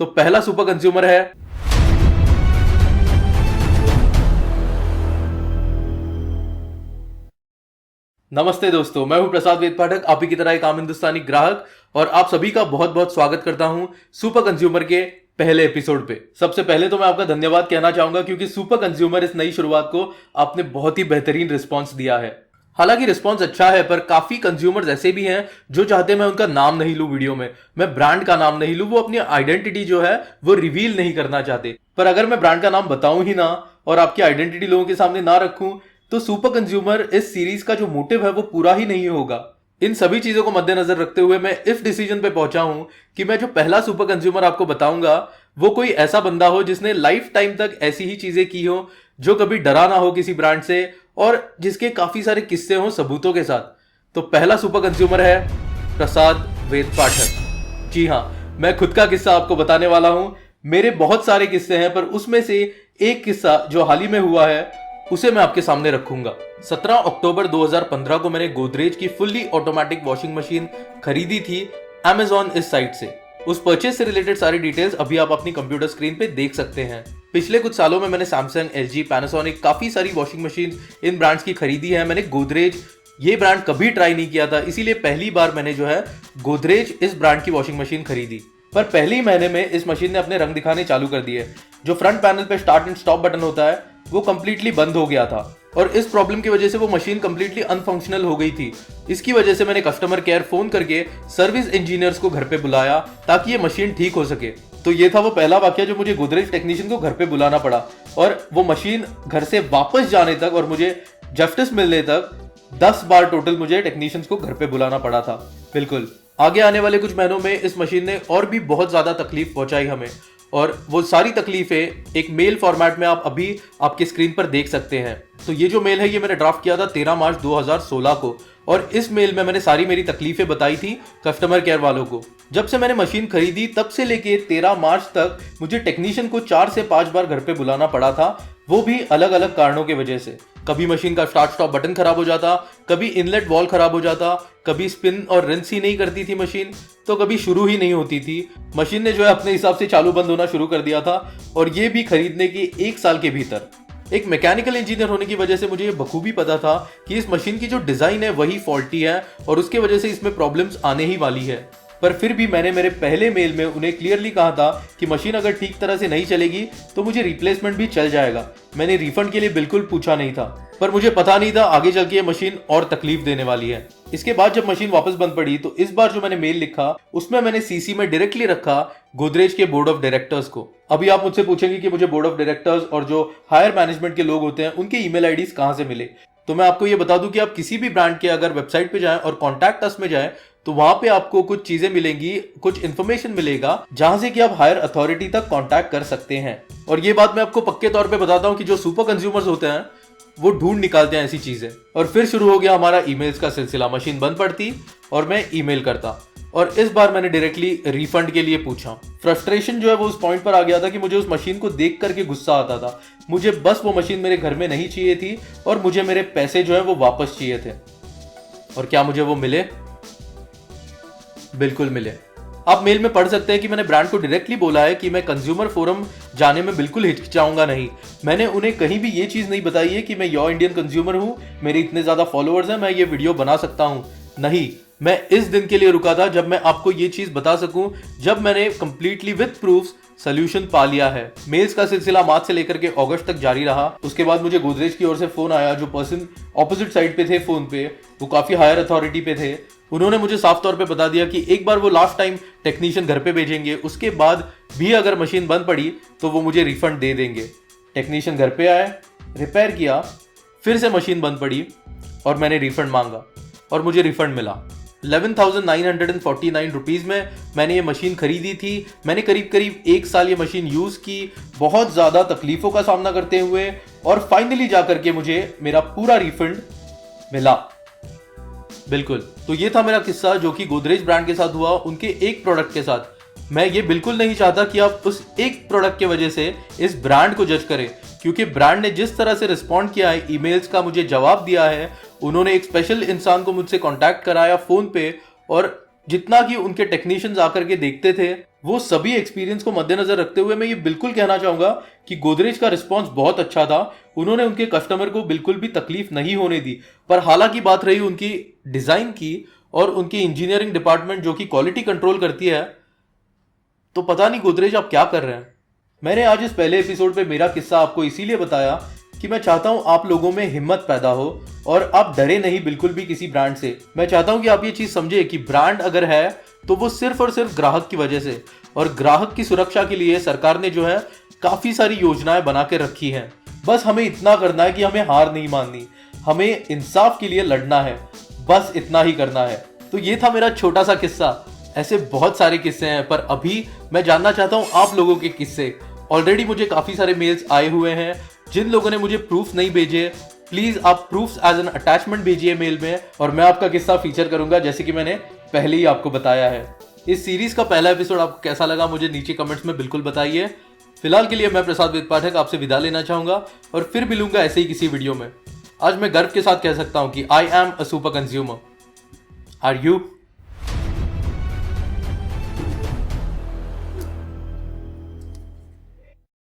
तो पहला super consumer है नमस्ते दोस्तों, मैं हूं प्रसाद वेद पाठक, आप ही की तरह एक आम हिंदुस्तानी ग्राहक, और आप सभी का बहुत बहुत स्वागत करता हूं सुपर कंज्यूमर के पहले एपिसोड पे। सबसे पहले तो मैं आपका धन्यवाद कहना चाहूंगा क्योंकि सुपर कंज्यूमर इस नई शुरुआत को आपने बहुत ही बेहतरीन रिस्पॉन्स दिया है। हालांकि रिस्पॉन्स अच्छा है, पर काफी कंज्यूमर्स ऐसे भी हैं जो चाहते हैं मैं उनका नाम नहीं लूं वीडियो में, मैं ब्रांड का नाम नहीं लूं, वो अपनी आइडेंटिटी जो है वो रिवील नहीं करना चाहते। पर अगर मैं ब्रांड का नाम बताऊं ही ना और आपकी आइडेंटिटी लोगों के सामने ना रखूं तो सुपर कंज्यूमर इस सीरीज का जो मोटिव है वो पूरा ही नहीं होगा। इन सभी चीजों को मद्देनजर रखते हुए मैं इस डिसीजन पे पहुंचा हूं कि मैं जो पहला सुपर कंज्यूमर आपको बताऊंगा वो कोई ऐसा बंदा हो जिसने लाइफ टाइम तक ऐसी ही चीजें की हो, जो कभी डरा ना हो किसी ब्रांड से और जिसके काफी सारे किस्से हो सबूतों के साथ। तो पहला सुपर कंज्यूमर है प्रसाद वेद पाठक। जी हाँ, मैं खुद का किस्सा आपको बताने वाला हूं। मेरे बहुत सारे किस्से हैं, पर उसमें से एक किस्सा जो हाल ही में हुआ है उसे मैं आपके सामने रखूंगा। 17 अक्टूबर 2015 को मैंने गोदरेज की फुल्ली ऑटोमेटिक वॉशिंग मशीन खरीदी थी Amazon इस साइट से। उस परचेज से रिलेटेड सारी डिटेल्स अभी आप अपनी कंप्यूटर स्क्रीन पे देख सकते हैं। पिछले कुछ सालों में मैंने सैमसंग, LG, पैनासोनिक काफी सारी वॉशिंग मशीन इन ब्रांड्स की खरीदी है। मैंने गोदरेज ये ब्रांड कभी ट्राई नहीं किया था, इसीलिए पहली बार मैंने जो है गोदरेज इस ब्रांड की वॉशिंग मशीन खरीदी। पर पहले ही महीने में इस मशीन ने अपने रंग दिखाने चालू कर दिए। जो फ्रंट पैनल पे स्टार्ट एंड स्टॉप बटन होता है वो कंप्लीटली बंद हो गया था और इस प्रॉब्लम की वजह से वो मशीन कंप्लीटली अनफंक्शनल हो गई थी। इसकी वजह से मैंने कस्टमर केयर फोन करके सर्विस इंजीनियर्स को घर पे बुलाया ताकि ये मशीन ठीक हो सके। तो ये था वो पहला वाकया जो मुझे गोदरेज टेक्नीशियन को घर पे बुलाना पड़ा, और वो मशीन घर से वापस जाने तक और मुझे जस्टिस मिलने तक 10 बार टोटल मुझे टेक्नीशियंस को घर पे बुलाना पड़ा था। बिल्कुल, आगे आने वाले कुछ महीनों में इस मशीन ने और भी बहुत ज्यादा तकलीफ पहुंचाई हमें, और वो सारी तकलीफें एक मेल फॉर्मेट में आप अभी आपके स्क्रीन पर देख सकते हैं। तो ये जो मेल है ये मैंने ड्राफ्ट किया था 13 मार्च 2016 को, और इस मेल में मैंने सारी मेरी तकलीफें बताई थी कस्टमर केयर वालों को। जब से मैंने मशीन खरीदी तब से लेके 13 मार्च तक मुझे टेक्नीशियन को 4 से 5 बार घर पे बुलाना पड़ा था, वो भी अलग अलग कारणों की वजह से। कभी मशीन का स्टार्ट स्टॉप बटन खराब हो जाता, कभी इनलेट वॉल खराब हो जाता, कभी स्पिन और रिंस ही नहीं करती थी मशीन, तो कभी शुरू ही नहीं होती थी। मशीन ने जो है अपने हिसाब से चालू बंद होना शुरू कर दिया था, और ये भी खरीदने के 1 साल के भीतर। एक मैकेनिकल इंजीनियर होने की वजह से मुझे ये बखूबी पता था कि इस मशीन की जो डिजाइन है वही फॉल्टी है और उसके वजह से इसमें प्रॉब्लम्स आने ही वाली है। पर फिर भी मैंने मेरे पहले मेल में उन्हें क्लियरली कहा था कि मशीन अगर ठीक तरह से नहीं चलेगी तो मुझे रिप्लेसमेंट भी चल जाएगा। मैंने रिफंड के लिए बिल्कुल पूछा नहीं था, पर मुझे पता नहीं था आगे चल के ये मशीन और तकलीफ देने वाली है। इसके बाद जब मशीन वापस बंद पड़ी तो इस बार जो मैंने मेल लिखा उसमें मैंने सीसी में डायरेक्टली रखा गोदरेज के बोर्ड ऑफ डायरेक्टर्स को। अभी आप मुझसे पूछेंगे कि मुझे बोर्ड ऑफ डायरेक्टर्स और जो हायर मैनेजमेंट के लोग होते हैं उनके ईमेल आईडीज कहां से मिले। तो मैं आपको ये बता दूं कि आप किसी भी ब्रांड के अगर वेबसाइट पे जाएं और कॉन्टैक्ट अस में जाएं तो वहां पे आपको कुछ चीजें मिलेंगी, कुछ इंफॉर्मेशन मिलेगा जहां से कि आप हायर अथॉरिटी तक कांटेक्ट कर सकते हैं। और ये बात मैं आपको पक्के तौर पे बताता हूं कि जो सुपर कंज्यूमर्स होते हैं वो ढूंढ निकालते हैं ऐसी चीजें। और फिर शुरू हो गया हमारा ईमेल्स का सिलसिला। मशीन बंद पड़ती और मैं ईमेल करता, और इस बार मैंने डायरेक्टली रिफंड के लिए पूछा। फ्रस्ट्रेशन जो है वो उस पॉइंट पर आ गया था कि मुझे उस मशीन को देख करके गुस्सा आता था। मुझे बस वो मशीन मेरे घर में नहीं चाहिए थी और मुझे मेरे पैसे जो है वो वापस चाहिए थे। और क्या मुझे वो मिले? बिल्कुल मिले। आप मेल में पढ़ सकते हैं कि मैंने ब्रांड को डायरेक्टली बोला है कि मैं कंज्यूमर फोरम जाने में बिल्कुल हिचकिचाऊंगा नहीं। मैंने उन्हें कहीं भी ये चीज नहीं बताई है कि मैं योर इंडियन कंज्यूमर हूं, मेरे इतने ज्यादा फॉलोअर्स हैं, मैं ये वीडियो बना सकता हूं। नहीं, मैं इस दिन के लिए रुका था जब मैं आपको ये चीज बता सकूं, जब मैंने कंप्लीटली विद प्रूफ्स सोल्यूशन पा लिया है। मेल्स का सिलसिला मार्च से लेकर के अगस्त तक जारी रहा। उसके बाद मुझे गोदरेज की ओर से फोन आया। जो पर्सन ऑपोजिट साइड पे थे फोन पे वो काफी हायर अथॉरिटी पे थे। उन्होंने मुझे साफ तौर पे बता दिया कि एक बार वो लास्ट टाइम टेक्नीशियन घर पे भेजेंगे, उसके बाद भी अगर मशीन बंद पड़ी तो वो मुझे रिफंड दे देंगे। टेक्नीशियन घर पे आए, रिपेयर किया, फिर से मशीन बंद पड़ी और मैंने रिफंड मांगा और मुझे रिफंड मिला। 11,949 रुपीज में मैंने ये मशीन खरीदी थी। मैंने करीब करीब 1 साल ये मशीन यूज की, बहुत ज्यादा तकलीफों का सामना करते हुए, और फाइनली जाकर के मुझे मेरा पूरा रिफंड मिला। बिल्कुल, तो ये था मेरा किस्सा जो कि गोदरेज ब्रांड के साथ हुआ, उनके एक प्रोडक्ट के साथ। मैं ये बिल्कुल नहीं चाहता कि आप उस एक प्रोडक्ट के वजह से इस ब्रांड को जज करें, क्योंकि ब्रांड ने जिस तरह से रिस्पॉन्ड किया है, ईमेल्स का मुझे जवाब दिया है, उन्होंने एक स्पेशल इंसान को मुझसे कांटेक्ट कराया फोन पे, और जितना कि उनके टेक्नीशियंस आकर के देखते थे, वो सभी एक्सपीरियंस को मद्देनजर रखते हुए मैं ये बिल्कुल कहना चाहूंगा कि गोदरेज का रिस्पॉन्स बहुत अच्छा था। उन्होंने उनके कस्टमर को बिल्कुल भी तकलीफ नहीं होने दी। पर हालांकि बात रही उनकी डिजाइन की और उनकी इंजीनियरिंग डिपार्टमेंट जो कि क्वालिटी कंट्रोल करती है, तो पता नहीं गोदरेज आप क्या कर रहे हैं। मैंने आज इस पहले एपिसोड पे मेरा किस्सा आपको इसीलिए बताया कि मैं चाहता हूं आप लोगों में हिम्मत पैदा हो और आप डरे नहीं बिल्कुल भी किसी ब्रांड से। मैं चाहता हूं कि आप ये चीज समझे कि ब्रांड अगर है तो वो सिर्फ और सिर्फ ग्राहक की वजह से, और ग्राहक की सुरक्षा के लिए सरकार ने जो है काफी सारी योजनाएं बना के रखी हैं। बस हमें इतना करना है कि हमें हार नहीं माननी, हमें इंसाफ के लिए लड़ना है, बस इतना ही करना है। तो ये था मेरा छोटा सा किस्सा। ऐसे बहुत सारे किस्से हैं, पर अभी मैं जानना चाहता हूं आप लोगों के किस्से। ऑलरेडी मुझे काफी सारे मेल्स आए हुए हैं। जिन लोगों ने मुझे प्रूफ नहीं भेजे, प्लीज आप प्रूफ्स एज एन अटैचमेंट भेजिए मेल में, और मैं आपका किस्सा फीचर करूंगा जैसे कि मैंने पहले ही आपको बताया है। इस सीरीज का पहला एपिसोड आपको कैसा लगा मुझे नीचे कमेंट्स में बिल्कुल बताइए। फिलहाल के लिए मैं प्रसाद वेद पाठक आपसे विदा लेना चाहूंगा और फिर मिलूंगा ऐसे ही किसी वीडियो में। आज मैं गर्व के साथ कह सकता हूं कि I am a super consumer. Are you?